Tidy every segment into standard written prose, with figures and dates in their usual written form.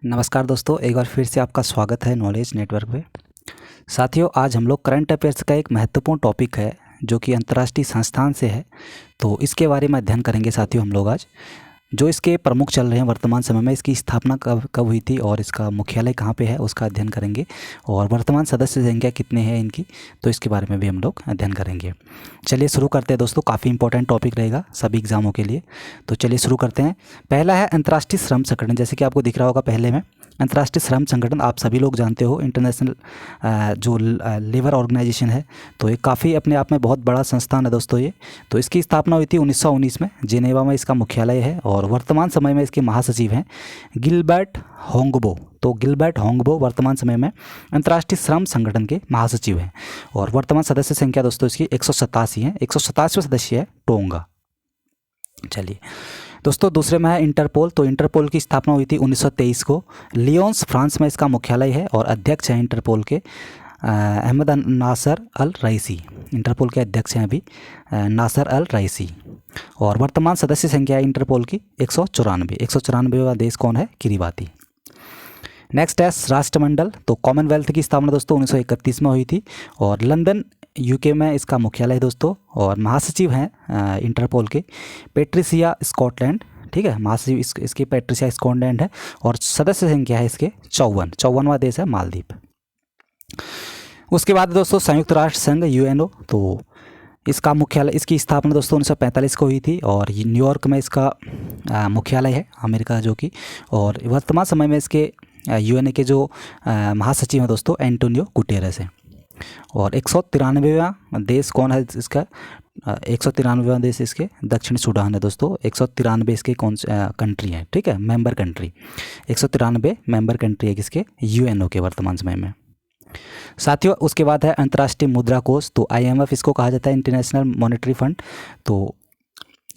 नमस्कार दोस्तों, एक बार फिर से आपका स्वागत है नॉलेज नेटवर्क पे। साथियों, आज हम लोग करंट अफेयर्स का एक महत्वपूर्ण टॉपिक है जो कि अंतर्राष्ट्रीय संस्थान से है, तो इसके बारे में अध्ययन करेंगे साथियों हम लोग आज। जो इसके प्रमुख चल रहे हैं वर्तमान समय में, इसकी स्थापना कब कब हुई थी और इसका मुख्यालय कहाँ पे है उसका अध्ययन करेंगे, और वर्तमान सदस्य संख्या कितने हैं इनकी, तो इसके बारे में भी हम लोग अध्ययन करेंगे। चलिए शुरू करते हैं दोस्तों, काफ़ी इंपॉर्टेंट टॉपिक रहेगा सभी एग्जामों के लिए। तो चलिए शुरू करते हैं। पहला है अंतर्राष्ट्रीय श्रम संगठन। जैसे कि आपको दिख रहा होगा पहले में, अंतर्राष्ट्रीय श्रम संगठन आप सभी लोग जानते हो, इंटरनेशनल जो लेबर ऑर्गेनाइजेशन है, तो ये काफ़ी अपने आप में बहुत बड़ा संस्थान है दोस्तों ये। तो इसकी स्थापना हुई थी 1919 में, जिनेवा में इसका मुख्यालय है, और वर्तमान समय में इसके महासचिव हैं गिलबर्ट होंगबो। तो गिलबर्ट होंगबो वर्तमान समय में अंतर्राष्ट्रीय श्रम संगठन के महासचिव हैं, और वर्तमान सदस्य संख्या दोस्तों इसकी 187 है। 187वां सदस्य है टोंगा। चलिए दोस्तों, दूसरे में है इंटरपोल। तो इंटरपोल की स्थापना हुई थी 1923 को। लियोन्स फ्रांस में इसका मुख्यालय है, और अध्यक्ष हैं इंटरपोल के अहमद नासर अल रईसी। इंटरपोल के अध्यक्ष हैं अभी नासर अल रईसी, और वर्तमान सदस्य संख्या है इंटरपोल की 194। 194वां देश कौन है? किरीबाती। नेक्स्ट है राष्ट्रमंडल। तो कॉमनवेल्थ की स्थापना दोस्तों 1931 में हुई थी, और लंदन यूके में इसका मुख्यालय है दोस्तों, और महासचिव हैं इंटरपोल के पेट्रिसिया स्कॉटलैंड। ठीक है, महासचिव इसकी पेट्रिसिया स्कॉटलैंड है, और सदस्य संख्या है इसके 54वां देश है मालदीव। उसके बाद दोस्तों संयुक्त राष्ट्र संघ यूएनओ। तो इसका मुख्यालय, इसकी स्थापना दोस्तों 1945 को हुई थी, और न्यूयॉर्क में इसका मुख्यालय है अमेरिका जो कि, और वर्तमान समय में इसके यूएनए के जो महासचिव हैं दोस्तों एंटोनियो गुटेरेस हैं। और 193वां देश कौन है इसका? 193वां देश इसके दक्षिण सूडान है दोस्तों। 193 इसके कौन कंट्री है? ठीक है, मेंबर कंट्री। 193 मेंबर कंट्री है किसके? यूएनओ के वर्तमान समय में साथियों। उसके बाद है अंतर्राष्ट्रीय मुद्रा कोष। तो आईएमएफ इसको कहा जाता है, इंटरनेशनल मॉनेटरी फंड। तो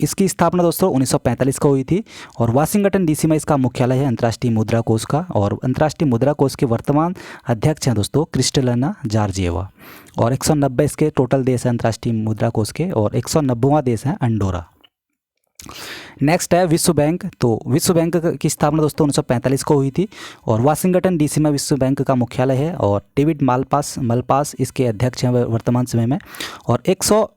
इसकी स्थापना दोस्तों 1945 को हुई थी, और वाशिंगटन डीसी में इसका मुख्यालय है अंतर्राष्ट्रीय मुद्रा कोष का। और अंतर्राष्ट्रीय मुद्रा कोष के वर्तमान अध्यक्ष हैं दोस्तों क्रिस्टलिना जॉर्जिएवा। और 190 इसके टोटल देश हैं अंतर्राष्ट्रीय मुद्रा कोष के, और 190वां देश है अंडोरा। नेक्स्ट है विश्व बैंक। तो विश्व बैंक की स्थापना दोस्तों 1945 को हुई थी, और वाशिंगटन डीसी में विश्व बैंक का मुख्यालय है, और डेविड मलपास इसके अध्यक्ष हैं वर्तमान समय में। और 100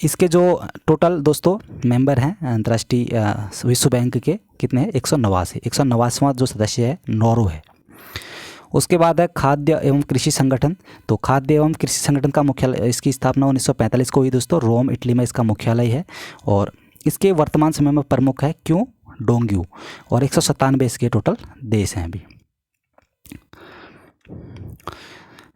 इसके जो टोटल दोस्तों मेंबर हैं अंतर्राष्ट्रीय विश्व बैंक के कितने हैं? 189वां जो सदस्य है नॉर्वे है। उसके बाद है खाद्य एवं कृषि संगठन। तो खाद्य एवं कृषि संगठन का मुख्यालय, इसकी स्थापना 1945 को हुई दोस्तों, रोम इटली में इसका मुख्यालय है, और इसके वर्तमान समय में प्रमुख है क्यों डोंग्यू, और 197 इसके टोटल देश हैं अभी।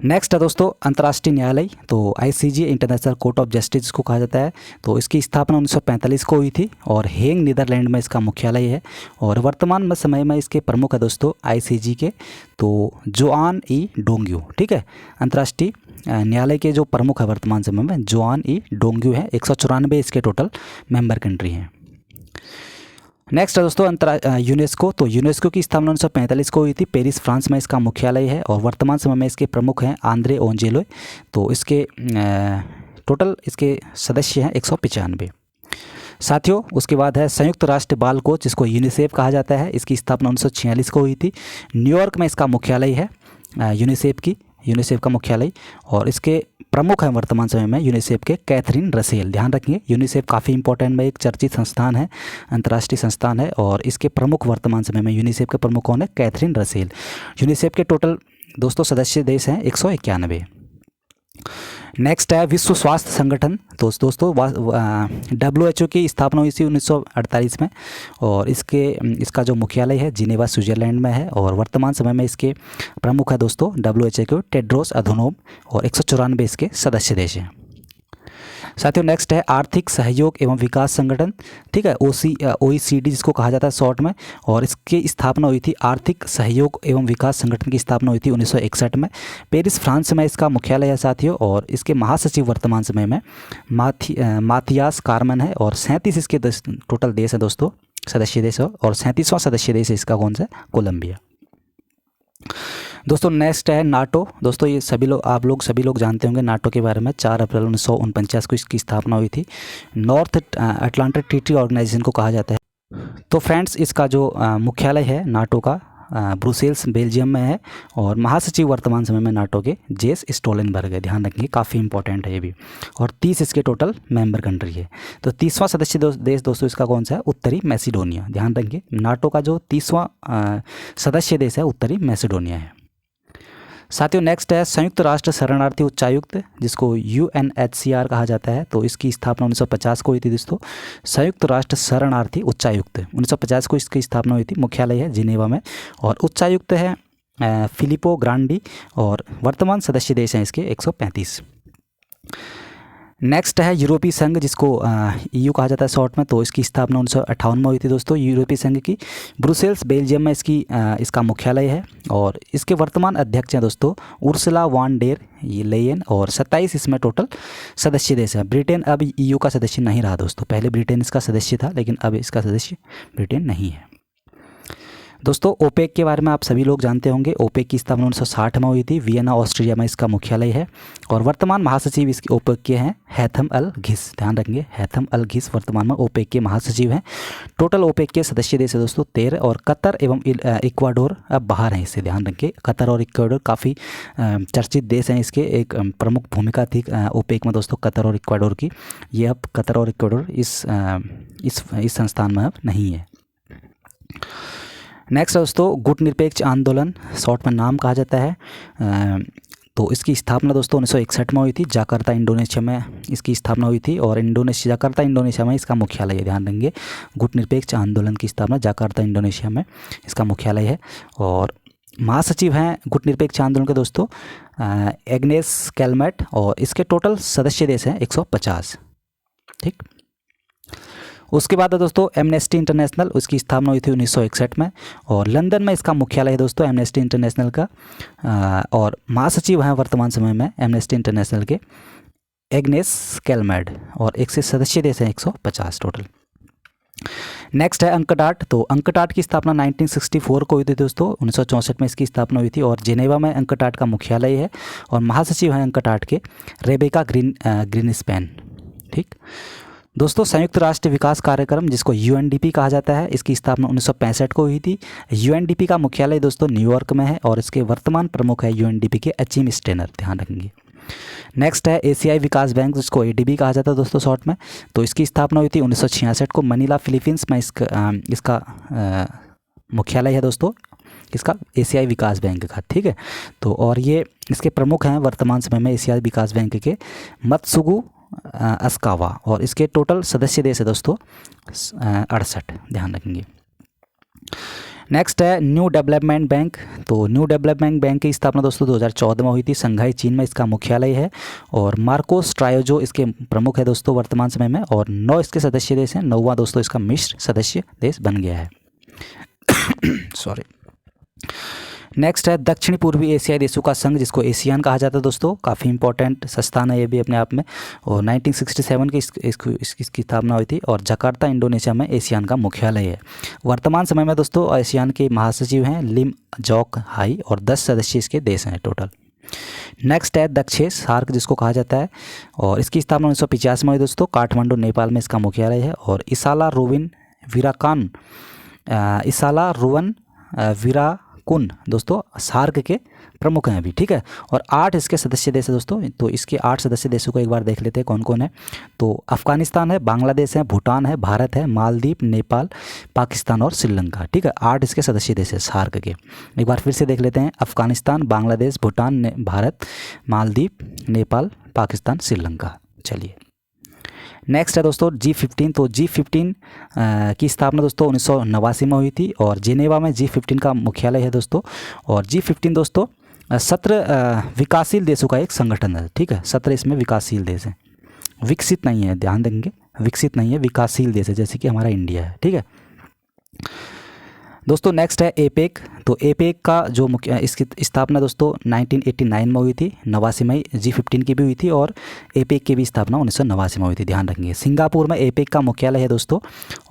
नेक्स्ट है दोस्तों अंतर्राष्ट्रीय न्यायालय। तो ICJ international court of justice जिसको कहा जाता है। तो इसकी स्थापना 1945 को हुई थी, और हेंग नीदरलैंड में इसका मुख्यालय है, और वर्तमान में समय में इसके प्रमुख है दोस्तों आईसीजे के तो जोआन ई डोंग्यू। ठीक है, अंतर्राष्ट्रीय न्यायालय के जो प्रमुख है वर्तमान समय में जोआन ई डोंग्यू हैं। 194 इसके टोटल मेंबर कंट्री हैं। नेक्स्ट है दोस्तों यूनेस्को। तो यूनेस्को की स्थापना 1945 को हुई थी, पेरिस फ्रांस में इसका मुख्यालय है, और वर्तमान समय में इसके प्रमुख हैं आंद्रे ओंजेलो। तो इसके टोटल इसके सदस्य हैं 195 साथियों। उसके बाद है संयुक्त राष्ट्र बाल कोष जिसको यूनिसेफ कहा जाता है। इसकी स्थापना 1946 को हुई थी, न्यूयॉर्क में इसका मुख्यालय है यूनिसेफ का मुख्यालय, और इसके प्रमुख हैं वर्तमान समय में यूनिसेफ के कैथरीन रसेल। ध्यान रखिए, यूनिसेफ काफ़ी इंपॉर्टेंट में एक चर्चित संस्थान है, अंतर्राष्ट्रीय संस्थान है, और इसके प्रमुख वर्तमान समय में यूनिसेफ के प्रमुख कौन है? Catherine Russell. यूनिसेफ के टोटल दोस्तों सदस्य देश हैं 191। नेक्स्ट है विश्व स्वास्थ्य संगठन। तो दोस्तों WHO की स्थापना हुई थी 1948 में, और इसका जो मुख्यालय है जिनेवा स्विट्जरलैंड में है, और वर्तमान समय में इसके प्रमुख है दोस्तों WHO के टेड्रोस अधनोम, और 194 इसके सदस्य देश हैं साथियों। नेक्स्ट है आर्थिक सहयोग एवं विकास संगठन। ठीक है, OECD जिसको कहा जाता है शॉर्ट में, और इसकी स्थापना हुई थी आर्थिक सहयोग एवं विकास संगठन की स्थापना हुई थी 1961 में। पेरिस फ्रांस में इसका मुख्यालय है साथियों, और इसके महासचिव वर्तमान समय में माथियास कार्मन है, और 37 इसके टोटल देश हैं दोस्तों सदस्य देश, और 37वां सदस्य देश इसका कौन सा? कोलंबिया। दोस्तों नेक्स्ट है नाटो। दोस्तों ये सभी लोग जानते होंगे नाटो के बारे में। 4 अप्रैल 1949 को इसकी स्थापना हुई थी। नॉर्थ अटलांटिक ट्रीटी ऑर्गेनाइजेशन को कहा जाता है। तो फ्रेंड्स, इसका जो मुख्यालय है नाटो का ब्रुसेल्स बेल्जियम में है, और महासचिव वर्तमान समय में नाटो के जेस स्टोलनबर्ग है। ध्यान रखिए, काफ़ी इंपॉर्टेंट है ये भी। और 30 इसके टोटल मेंबर कंट्री है। तो 30वां सदस्य देश दोस्तों इसका कौन सा है? उत्तरी मैसिडोनिया। ध्यान रखिए, नाटो का जो 30वां सदस्य देश है उत्तरी मैसिडोनिया है। साथियों, नेक्स्ट है संयुक्त राष्ट्र शरणार्थी उच्चायुक्त, जिसको UNHCR कहा जाता है। तो इसकी स्थापना 1950 को हुई थी दोस्तों। संयुक्त राष्ट्र शरणार्थी उच्चायुक्त 1950 को इसकी स्थापना हुई थी। मुख्यालय है जिनेवा में, और उच्चायुक्त है फिलिपो ग्रांडी, और वर्तमान सदस्य देश हैं इसके 135। नेक्स्ट है यूरोपीय संघ, जिसको EU कहा जाता है शॉर्ट में। तो इसकी स्थापना 1958 में हुई थी दोस्तों, यूरोपीय संघ की। ब्रुसेल्स बेल्जियम में इसका मुख्यालय है, और इसके वर्तमान अध्यक्ष हैं दोस्तों उर्सुला वॉन डेर लेयन, और 27 इसमें टोटल सदस्य देश हैं। ब्रिटेन अब EU का सदस्य नहीं रहा दोस्तों। पहले ब्रिटेन इसका सदस्य था, लेकिन अब इसका सदस्य ब्रिटेन नहीं है। दोस्तों, ओपेक के बारे में आप सभी लोग जानते होंगे। ओपेक की स्थापना 1960 में हुई थी। वियना ऑस्ट्रिया में इसका मुख्यालय है, और वर्तमान महासचिव इसके ओपेक के हैं हैथम अल घिस। ध्यान रखेंगे, हैथम अल घिस वर्तमान में ओपेक के महासचिव हैं। टोटल ओपेक के सदस्य देश है दोस्तों 13, और कतर एवं इक्वाडोर अब बाहर हैं इससे। ध्यान रखें, कतर और इक्वाडोर काफ़ी चर्चित देश हैं इसके। एक प्रमुख भूमिका थी ओपेक में दोस्तों कतर और इक्वाडोर की। ये अब कतर और इक्वाडोर इस संस्थान में अब नहीं है। नेक्स्ट दोस्तों, गुटनिरपेक्ष आंदोलन, शॉर्ट में नाम कहा जाता है। तो इसकी स्थापना दोस्तों 1961 में हुई थी। जाकार्ता इंडोनेशिया में इसकी स्थापना हुई थी, और जाकार्ता इंडोनेशिया में इसका मुख्यालय है। ध्यान रखेंगे, गुटनिरपेक्ष आंदोलन की स्थापना जाकार्ता इंडोनेशिया में इसका मुख्यालय है, और महासचिव हैं गुटनिरपेक्ष आंदोलन के दोस्तों एग्नेस कैलमेट, और इसके टोटल सदस्य देश हैं 150। ठीक, उसके बाद है दोस्तों एमनेस्टी इंटरनेशनल। उसकी स्थापना हुई थी 1961 में, और लंदन में इसका मुख्यालय है दोस्तों एमनेस्टी इंटरनेशनल का, और महासचिव हैं वर्तमान समय में एमनेस्टी इंटरनेशनल के एग्नेस कैलमेट, और एक से सदस्य देश हैं 150 टोटल। नेक्स्ट है अंकटाट। तो अंकटाट की स्थापना 1964 को हुई थी दोस्तों। 1964 में इसकी स्थापना हुई थी, और जेनेवा में अंकटाट का मुख्यालय है, और महासचिव हैं अंकटाट के रेबेका ग्रीनस्पैन। ठीक दोस्तों, संयुक्त राष्ट्र विकास कार्यक्रम, जिसको UNDP कहा जाता है, इसकी स्थापना 1965 को हुई थी। UNDP का मुख्यालय दोस्तों न्यूयॉर्क में है, और इसके वर्तमान प्रमुख है UNDP के अचीम स्टेनर। ध्यान रखेंगे। नेक्स्ट है एशियाई विकास बैंक, जिसको ADB कहा जाता है दोस्तों शॉर्ट में। तो इसकी स्थापना हुई थी 1966 को मनीला फिलीपींस में। इसका मुख्यालय है दोस्तों इसका एशियाई विकास बैंक का। ठीक है, तो और ये इसके प्रमुख हैं वर्तमान समय में एशियाई विकास बैंक के मत्सुगु अस्कावा, और इसके टोटल सदस्य देश है दोस्तों 68। ध्यान रखेंगे। नेक्स्ट है न्यू डेवलपमेंट बैंक। तो न्यू डेवलपमेंट बैंक की स्थापना दोस्तों 2014 में हुई थी। संघाई चीन में इसका मुख्यालय है, और मार्कोस ट्रायोजो इसके प्रमुख है दोस्तों वर्तमान समय में, और 9 इसके सदस्य देश हैं। 9वां दोस्तों इसका मिश्र सदस्य देश बन गया है। सॉरी। नेक्स्ट है दक्षिणी पूर्वी एशियाई देशों का संघ, जिसको एशियान कहा जाता है दोस्तों। काफ़ी इंपॉर्टेंट संस्थान है ये भी अपने आप में, और 1967 की इसकी स्थापना हुई थी, और जकार्ता इंडोनेशिया में एशियान का मुख्यालय है। वर्तमान समय में दोस्तों एशियान के महासचिव हैं लिम जॉक हाई, और 10 सदस्य इसके देश हैं टोटल। नेक्स्ट है दक्षेश सार्क, जिसको कहा जाता है, और इसकी स्थापना 1950 में हुई दोस्तों। काठमांडू नेपाल में इसका मुख्यालय है, और इसाला रोवन विराकुन दोस्तों सार्क के प्रमुख हैं अभी। ठीक है, और 8 इसके सदस्य देश है दोस्तों। तो इसके 8 सदस्य देशों को एक बार देख लेते हैं कौन कौन है। तो अफगानिस्तान है, बांग्लादेश है, भूटान है, भारत है, मालदीव, नेपाल, पाकिस्तान और श्रीलंका। ठीक है, 8 इसके सदस्य देश है सार्क के। एक बार फिर से देख लेते हैं, अफगानिस्तान, बांग्लादेश, भूटान, भारत, मालदीव, नेपाल, पाकिस्तान, श्रीलंका। चलिए नेक्स्ट है दोस्तों G15। तो G15 की स्थापना दोस्तों 1989 में हुई थी, और जेनेवा में G15 का मुख्यालय है दोस्तों। और G15 दोस्तों 17 विकासशील देशों का एक संगठन है। ठीक है, 17 इसमें विकासशील देश हैं, विकसित नहीं है। ध्यान देंगे, विकसित नहीं है, विकासशील देश है, जैसे कि हमारा इंडिया है। ठीक है दोस्तों, नेक्स्ट है एपेक। तो एपेक का जो मुख्य इसकी स्थापना दोस्तों 1989 में हुई थी। 89 में G15 की भी हुई थी, और एपेक की भी स्थापना 1989 में हुई थी। ध्यान रखेंगे। सिंगापुर में एपेक का मुख्यालय है दोस्तों,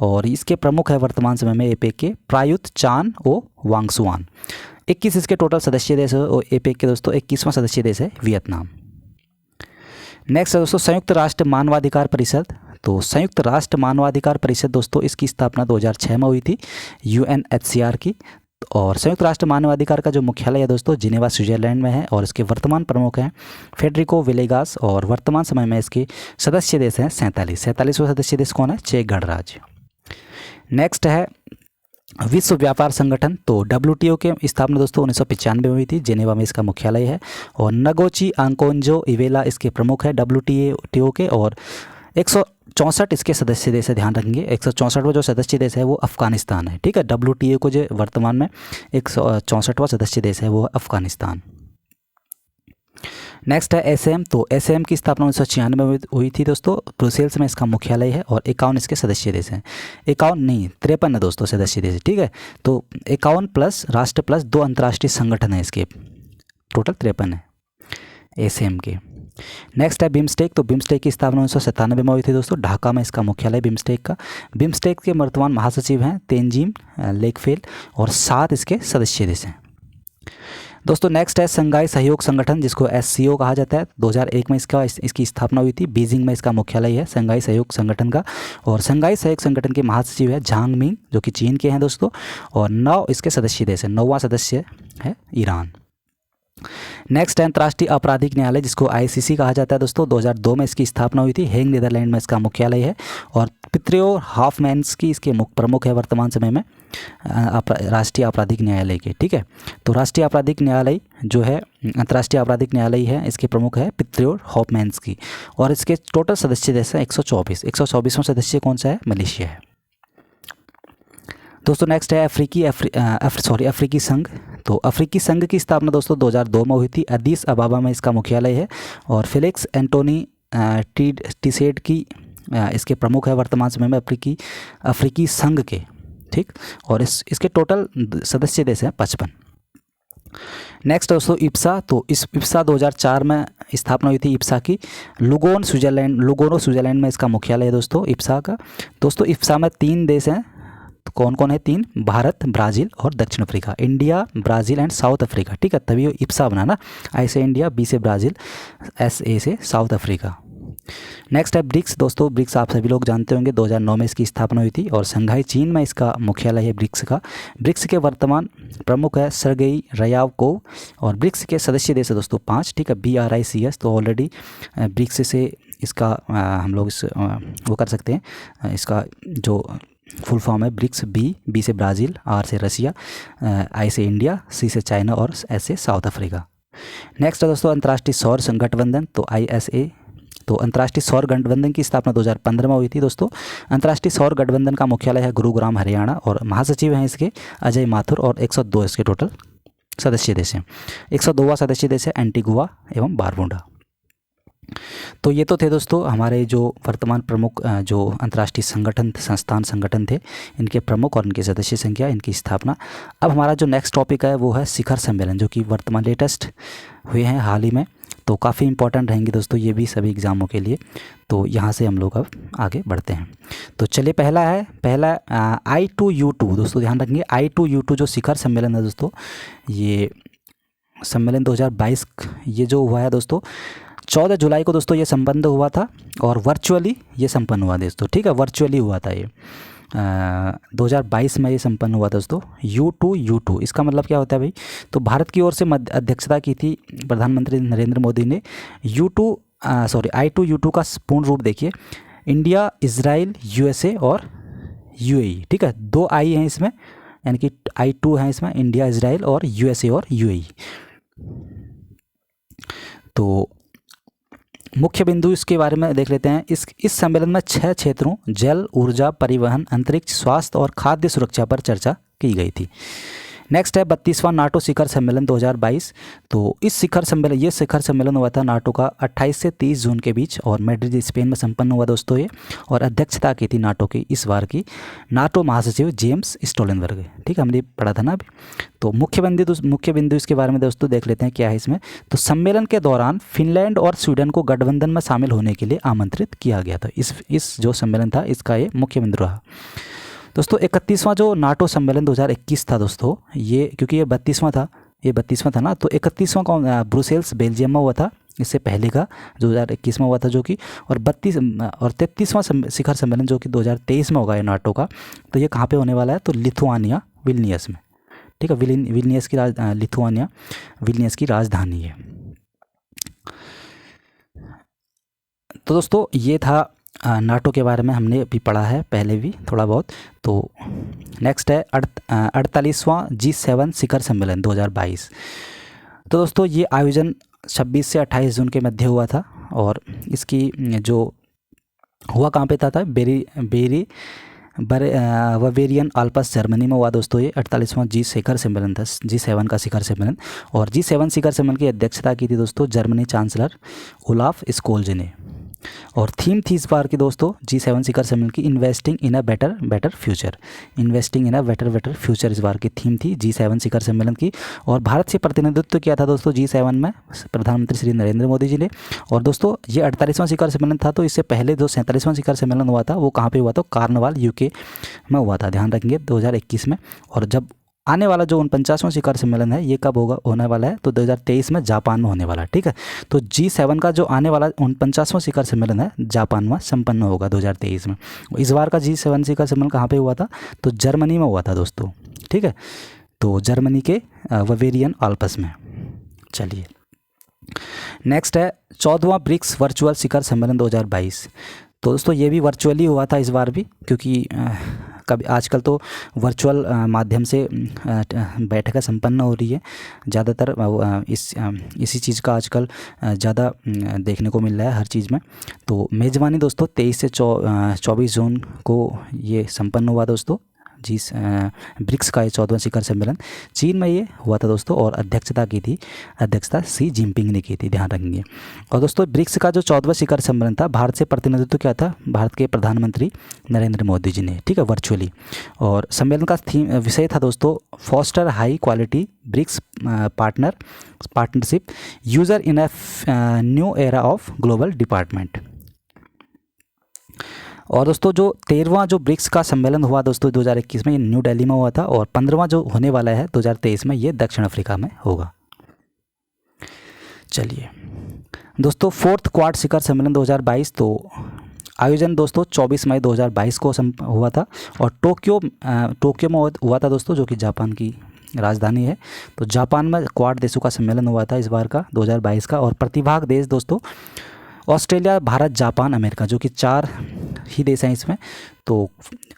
और इसके प्रमुख है वर्तमान समय में एपेक के प्रायुत चान ओ वांगसुआन। 21 इसके टोटल सदस्य देश है एपेक के दोस्तों। 21वां सदस्य देश है वियतनाम। नेक्स्ट है दोस्तों संयुक्त राष्ट्र मानवाधिकार परिषद। तो संयुक्त राष्ट्र मानवाधिकार परिषद दोस्तों, इसकी स्थापना 2006 में हुई थी, UNHCR की। और संयुक्त राष्ट्र मानवाधिकार का जो मुख्यालय है दोस्तों जिनेवा स्विट्जरलैंड में है, और इसके वर्तमान प्रमुख हैं फेडरिको विलेगास, और वर्तमान समय में इसके सदस्य देश हैं 47वां सदस्य देश कौन है? चेक गणराज्य। नेक्स्ट है विश्व व्यापार संगठन। तो WTO के स्थापना दोस्तों 1995 में हुई थी, जेनेवा में इसका मुख्यालय है, और नगोची आंकोंजो इवेला इसके प्रमुख है WTO के, और 164 इसके सदस्य देश है। ध्यान रखेंगे 164वां जो सदस्य देश है वो अफगानिस्तान है। ठीक है, WTO को जो वर्तमान में 164वां सदस्य देश है वो है अफगानिस्तान। नेक्स्ट है SM। तो SM की स्थापना 1996 में हुई थी दोस्तों, ब्रुसेल्स में इसका मुख्यालय है, और 51 इसके सदस्य देश हैं। 51 नहीं 53 है दोस्तों सदस्य देश। ठीक है, तो 51 प्लस राष्ट्र प्लस 2 अंतर्राष्ट्रीय संगठन है, इसके टोटल 53 है SM के। नेक्स्ट है बिम्स्टेक। तो बिम्स्टेक की स्थापना 1997 में हुई थी दोस्तों, ढाका में इसका मुख्यालय बिम्स्टेक का। बिम्स्टेक के वर्तमान महासचिव हैं तेंजिन लेकफेल, और 7 इसके सदस्य देश हैं दोस्तों। नेक्स्ट है संघाई सहयोग संगठन, जिसको SCO कहा जाता है। 2001 में इसकी स्थापना हुई थी, बीजिंग में इसका मुख्यालय है संघाई सहयोग संगठन का, और संघाई सहयोग संगठन के महासचिव है झांग मिंग, जो कि चीन के हैं दोस्तों, और 9 इसके सदस्य देश हैं। 9वां सदस्य है ईरान। नेक्स्ट है अंतर्राष्ट्रीय आपराधिक न्यायालय, जिसको ICC कहा जाता है दोस्तों। 2002 में इसकी स्थापना हुई थी, हेग नीदरलैंड में इसका मुख्यालय है, और पित्रोव हाफमैन्स की इसके प्रमुख है वर्तमान समय में राष्ट्रीय आपराधिक न्यायालय के। ठीक है, तो राष्ट्रीय आपराधिक न्यायालय जो है अंतर्राष्ट्रीय आपराधिक न्यायालय है, इसके प्रमुख है पित्रोव हाफमैन्स की, और इसके टोटल सदस्य देश हैं 124। 124वां सदस्य कौन सा है? मलेशिया है दोस्तों। नेक्स्ट है अफ्रीकी संघ। तो अफ्रीकी संघ की स्थापना दोस्तों 2002 में हुई थी, अदीस अबाबा में इसका मुख्यालय है, और फेलिक्स एंटोनी टीसेड की इसके प्रमुख है वर्तमान समय में अफ्रीकी संघ के। ठीक, और इसके टोटल सदस्य देश हैं 55। नेक्स्ट दोस्तों इप्सा। तो इस इप्सा 2004 में स्थापना हुई थी इप्सा की, लुगोनो स्विट्जरलैंड में इसका मुख्यालय है दोस्तों इप्सा का। दोस्तों इप्सा में 3 देश हैं, तो कौन कौन है? 3, भारत, ब्राज़ील और दक्षिण Africa. India, Brazil and south Africa. ठीक है, तभी इप्सा बना ना, I से इंडिया, B से ब्राज़ील, SA से साउथ अफ्रीका। नेक्स्ट है ब्रिक्स दोस्तों। ब्रिक्स आप सभी लोग जानते होंगे, 2009 में इसकी स्थापना हुई थी, और संघाई चीन में इसका मुख्यालय है ब्रिक्स का। ब्रिक्स के वर्तमान प्रमुख है सर्गेई रयावकोव, और ब्रिक्स के सदस्य देश है दोस्तों 5। ठीक है, BRICS। तो ऑलरेडी ब्रिक्स से इसका हम लोग वो कर सकते हैं, इसका जो फुल फॉर्म है ब्रिक्स। B से ब्राज़ील, R से रसिया, I से इंडिया, C से चाइना, और S से साउथ अफ्रीका। नेक्स्ट है दोस्तों अंतर्राष्ट्रीय सौर गठबंधन, तो ISA। तो अंतर्राष्ट्रीय सौर गठबंधन की स्थापना 2015 में हुई थी दोस्तों। अंतर्राष्ट्रीय सौर गठबंधन का मुख्यालय है गुरुग्राम, हरियाणा, और महासचिव हैं इसके अजय माथुर, और 102 इसके टोटल सदस्य देश हैं। 102वां सदस्य देश है एंटीगुआ एवं बारबुडा। तो ये तो थे दोस्तों हमारे जो वर्तमान प्रमुख जो अंतर्राष्ट्रीय संगठन थे, इनके प्रमुख और इनके सदस्य संख्या, इनकी स्थापना। अब हमारा जो नेक्स्ट टॉपिक है वो है शिखर सम्मेलन, जो कि वर्तमान लेटेस्ट हुए हैं हाल ही में। तो काफ़ी इंपॉर्टेंट रहेंगे दोस्तों ये भी सभी एग्ज़ामों के लिए। तो यहाँ से हम लोग अब आगे बढ़ते हैं। तो चलिए पहला I2U2 दोस्तों, ध्यान रखेंगे I2U2 जो शिखर सम्मेलन है दोस्तों, ये सम्मेलन 2022 ये जो हुआ है दोस्तों 14 जुलाई को दोस्तों ये संपन्न हुआ था, और वर्चुअली ये संपन्न हुआ दोस्तों। ठीक है, वर्चुअली हुआ था ये 2022 में ये संपन्न हुआ दोस्तों। U2 इसका मतलब क्या होता है भाई? तो भारत की ओर से अध्यक्षता की थी प्रधानमंत्री नरेंद्र मोदी ने। I2U2 का पूर्ण रूप देखिए, इंडिया, इजराइल, USA और UAE। ठीक है, 2 I हैं इसमें, यानी कि I2 हैं इसमें, इंडिया, इजराइल और USA और UAE। तो मुख्य बिंदु इसके बारे में देख लेते हैं। इस सम्मेलन में 6 क्षेत्रों जल, ऊर्जा, परिवहन, अंतरिक्ष, स्वास्थ्य और खाद्य सुरक्षा पर चर्चा की गई थी। नेक्स्ट है 32वां नाटो शिखर सम्मेलन 2022। तो ये शिखर सम्मेलन हुआ था नाटो का 28 से 30 जून के बीच, और मैड्रिड स्पेन में संपन्न हुआ दोस्तों ये, और अध्यक्षता की थी नाटो की इस बार की नाटो महासचिव जेम्स स्टोलनबर्ग। ठीक है, हमने पढ़ा था ना अभी। तो मुख्य बिंदु इसके बारे में दोस्तों देख लेते हैं क्या है इसमें। तो सम्मेलन के दौरान फिनलैंड और स्वीडन को गठबंधन में शामिल होने के लिए आमंत्रित किया गया था। इस जो सम्मेलन था इसका ये मुख्य बिंदु रहा दोस्तों। 31वां जो नाटो सम्मेलन 2021 था दोस्तों, ये क्योंकि ये 32वां था ना, तो 31वां ब्रुसेल्स बेल्जियम में हुआ था, इससे पहले का 2021 में हुआ था जो कि, और 32 और 33वां शिखर सम्मेलन जो कि 2023 में होगा ये नाटो का। तो ये कहाँ पे होने वाला है? तो लिथुआनिया विल्नियस में, ठीक है। विल्नियस की लिथुआनिया विल्नियस की राजधानी है। तो दोस्तों ये था नाटो के बारे में, हमने अभी पढ़ा है पहले भी थोड़ा बहुत। तो नेक्स्ट है 48वां G7 शिखर सम्मेलन 2022। तो दोस्तों ये आयोजन 26 से 28 जून के मध्य हुआ था, और इसकी जो हुआ कहाँ पे था बवेरियन आल्प्स जर्मनी में हुआ दोस्तों। ये 48वां शिखर सम्मेलन था, G7 का शिखर सम्मेलन। और G7 शिखर सम्मेलन की अध्यक्षता की थी दोस्तों जर्मनी चांसलर ओलाफ स्कोल्ज ने। और थीम थी इस बार की दोस्तों G7 शिखर सम्मेलन की investing in a better future. Investing in a better future इस बार की थीम थी G7 शिखर सम्मेलन की। और भारत से प्रतिनिधित्व किया था दोस्तों G7 में प्रधानमंत्री श्री नरेंद्र मोदी जी ने। और दोस्तों ये 48वां शिखर सम्मेलन था, तो इससे पहले जो 47वां शिखर सम्मेलन हुआ था वो कहाँ पे हुआ था? कार्नवाल UK में हुआ था, ध्यान रखेंगे 2021 में। और जब आने वाला जो 49वां शिखर सम्मेलन है ये कब होने वाला है? तो 2023 में जापान में होने वाला है, ठीक है। तो G7 का जो आने वाला 49वां शिखर सम्मेलन है जापान में संपन्न होगा 2023 में। इस बार का G7 शिखर सम्मेलन कहाँ पे हुआ था? तो जर्मनी में हुआ था दोस्तों, ठीक है। तो जर्मनी के बवेरियन आल्प्स में। चलिए नेक्स्ट है 14वां ब्रिक्स वर्चुअल शिखर सम्मेलन 2022। तो दोस्तों ये भी वर्चुअली हुआ था इस बार भी, क्योंकि कभी आजकल तो वर्चुअल माध्यम से बैठकें संपन्न हो रही है ज़्यादातर। इसी चीज़ का आजकल ज़्यादा देखने को मिल रहा है हर चीज़ में। तो मेज़बानी दोस्तों 23 से 24 जून को ये संपन्न हुआ दोस्तों। ब्रिक्स का ये 14वां शिखर सम्मेलन चीन में ये हुआ था दोस्तों, और अध्यक्षता शी जिनपिंग ने की थी, ध्यान रखेंगे। और दोस्तों ब्रिक्स का जो 14वां शिखर सम्मेलन था भारत से प्रतिनिधित्व किया था भारत के प्रधानमंत्री नरेंद्र मोदी जी ने, ठीक है, वर्चुअली। और सम्मेलन का थीम विषय था दोस्तों foster high quality BRICS partnership user in a new era of global department. और दोस्तों जो 13वां जो ब्रिक्स का सम्मेलन हुआ दोस्तों 2021 में, ये न्यू दिल्ली में हुआ था। और 15वां जो होने वाला है 2023 में, ये दक्षिण अफ्रीका में होगा। चलिए दोस्तों 4th क्वाड शिखर सम्मेलन 2022। तो आयोजन दोस्तों 24 मई 2022 को हुआ था, और टोक्यो में हुआ था दोस्तों, जो कि जापान की राजधानी है। तो जापान में क्वाड देशों का सम्मेलन हुआ था इस बार का 2022 का। और प्रतिभाग देश दोस्तों ऑस्ट्रेलिया, भारत, जापान, अमेरिका, जो कि 4 ही देश हैं इसमें। तो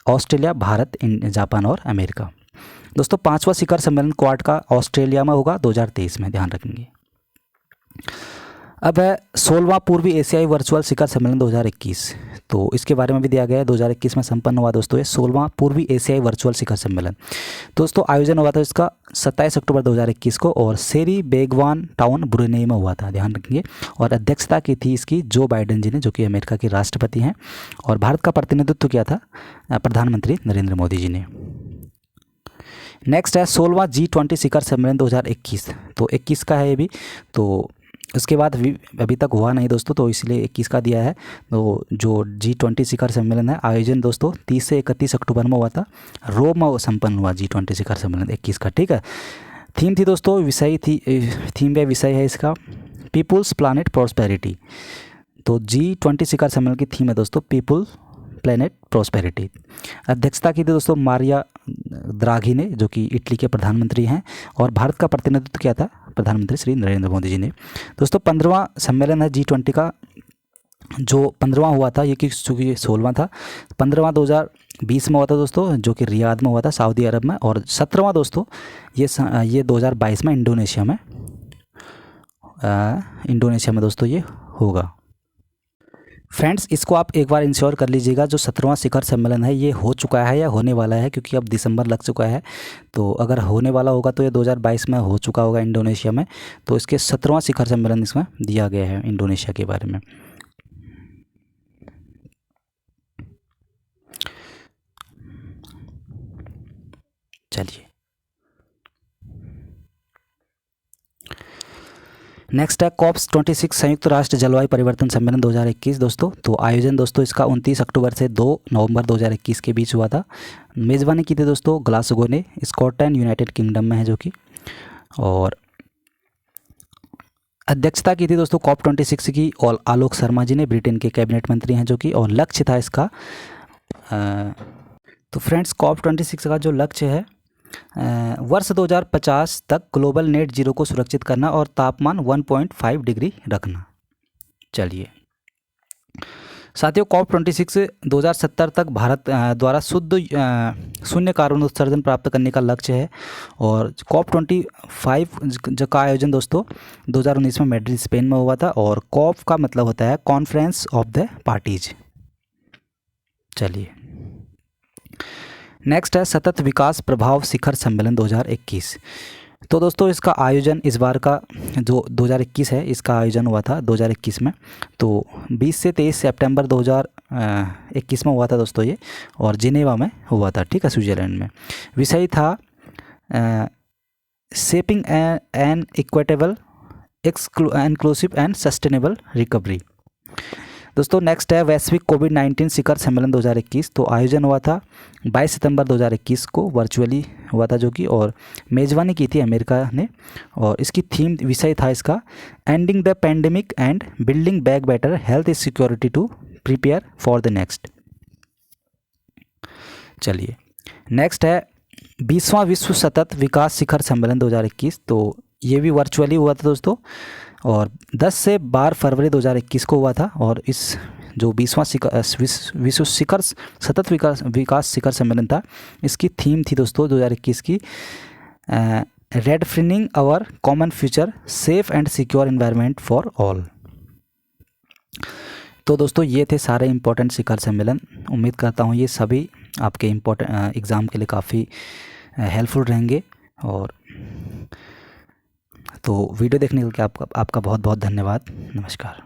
ऑस्ट्रेलिया, भारत, जापान और अमेरिका। दोस्तों 5वां शिखर सम्मेलन क्वाड का ऑस्ट्रेलिया में होगा 2023 में, ध्यान रखेंगे। अब है 16वां पूर्वी एशियाई वर्चुअल शिखर सम्मेलन 2021। तो इसके बारे में भी दिया गया है, 2021 में संपन्न हुआ दोस्तों ये 16वां पूर्वी एशियाई वर्चुअल शिखर सम्मेलन। दोस्तों आयोजन हुआ था इसका 27 अक्टूबर 2021 को, और सेरी बेगवान टाउन ब्रुनेई में हुआ था, ध्यान रखेंगे। और अध्यक्षता की थी इसकी जो बाइडेन जी ने, जो कि अमेरिका के राष्ट्रपति हैं। और भारत का प्रतिनिधित्व किया था प्रधानमंत्री नरेंद्र मोदी जी ने। नेक्स्ट है 16वां G20 शिखर सम्मेलन 2021। तो 21 का है ये भी, तो उसके बाद अभी तक हुआ नहीं दोस्तों, तो इसलिए 21 का दिया है। तो जो G20 शिखर सम्मेलन है आयोजन दोस्तों 30 से 31 अक्टूबर में हुआ था, रोम में संपन्न हुआ G20 शिखर सम्मेलन 21 का, ठीक है। थीम थी दोस्तों थीम या विषय है इसका पीपुल्स प्लानेट प्रॉस्पेरिटी। तो G20 शिखर सम्मेलन की थीम है दोस्तों पीपुल प्लेनेट प्रॉस्पेरिटी। अध्यक्षता की थी दोस्तों मारिया द्राघी ने, जो कि इटली के प्रधानमंत्री हैं। और भारत का प्रतिनिधित्व किया था प्रधानमंत्री श्री नरेंद्र मोदी जी ने। दोस्तों 15वां सम्मेलन है G20 का, जो 15वां हुआ था, ये चूँकि 16वां था। 15वां 2020 में हुआ था दोस्तों, जो कि रियाद में हुआ था सऊदी अरब में। और 17वां दोस्तों ये 2022 में इंडोनेशिया में दोस्तों ये होगा। फ्रेंड्स इसको आप एक बार इंश्योर कर लीजिएगा, जो 17वां शिखर सम्मेलन है ये हो चुका है या होने वाला है, क्योंकि अब दिसंबर लग चुका है। तो अगर होने वाला होगा तो ये 2022 में हो चुका होगा इंडोनेशिया में। तो इसके 17वां शिखर सम्मेलन इसमें दिया गया है इंडोनेशिया के बारे में। चलिए नेक्स्ट है COP 26 संयुक्त राष्ट्र जलवायु परिवर्तन सम्मेलन 2021 दोस्तों। तो आयोजन दोस्तों इसका 29 अक्टूबर से 2 नवंबर 2021 के बीच हुआ था। मेज़बानी की थी दोस्तों ग्लासगो ने, स्कॉटलैंड यूनाइटेड किंगडम में है जो कि। और अध्यक्षता की थी दोस्तों COP26 की, और आलोक शर्मा जी ने, ब्रिटेन के कैबिनेट मंत्री हैं जो कि, और लक्ष्य था इसका तो फ्रेंड्स COP26 का जो लक्ष्य है वर्ष 2050 तक ग्लोबल नेट जीरो को सुरक्षित करना और तापमान 1.5 डिग्री रखना। चलिए साथियों, COP26 2070 तक भारत द्वारा शून्य कार्बन उत्सर्जन प्राप्त करने का लक्ष्य है। और COP25 का आयोजन दोस्तों 2019 में मैड्रिड स्पेन में हुआ था, और COP का मतलब होता है कॉन्फ्रेंस ऑफ द पार्टीज। चलिए नेक्स्ट है सतत विकास प्रभाव शिखर सम्मेलन 2021। तो दोस्तों इसका आयोजन इस बार का जो 2021 है, इसका आयोजन हुआ था 2021 में, तो 20 से 23 सितंबर 2021 में हुआ था दोस्तों ये, और जिनेवा में हुआ था, ठीक है, स्विट्ज़रलैंड में। विषय था shaping an equitable inclusive and sustainable recovery. दोस्तों नेक्स्ट है वैश्विक कोविड-19 शिखर सम्मेलन 2021। तो आयोजन हुआ था 22 सितंबर 2021 को, वर्चुअली हुआ था जो कि, और मेज़बानी की थी अमेरिका ने, और इसकी थीम विषय था इसका ending the pandemic and building back better health security to prepare for the next. चलिए नेक्स्ट है 20वां विश्व सतत विकास शिखर सम्मेलन 2021। तो ये भी वर्चुअली हुआ था दोस्तों, और 10 से 12 फरवरी 2021 को हुआ था। और इस जो 20वां विश्व शिखर सतत विकास शिखर सम्मेलन था, इसकी थीम थी दोस्तों 2021 की redefining our common future safe and secure environment for all. तो दोस्तों ये थे सारे इम्पोर्टेंट शिखर सम्मेलन। उम्मीद करता हूँ ये सभी आपके इम्पोर्टेंट एग्ज़ाम के लिए काफ़ी हेल्पफुल रहेंगे। और तो वीडियो देखने के लिए आपका बहुत बहुत धन्यवाद। नमस्कार।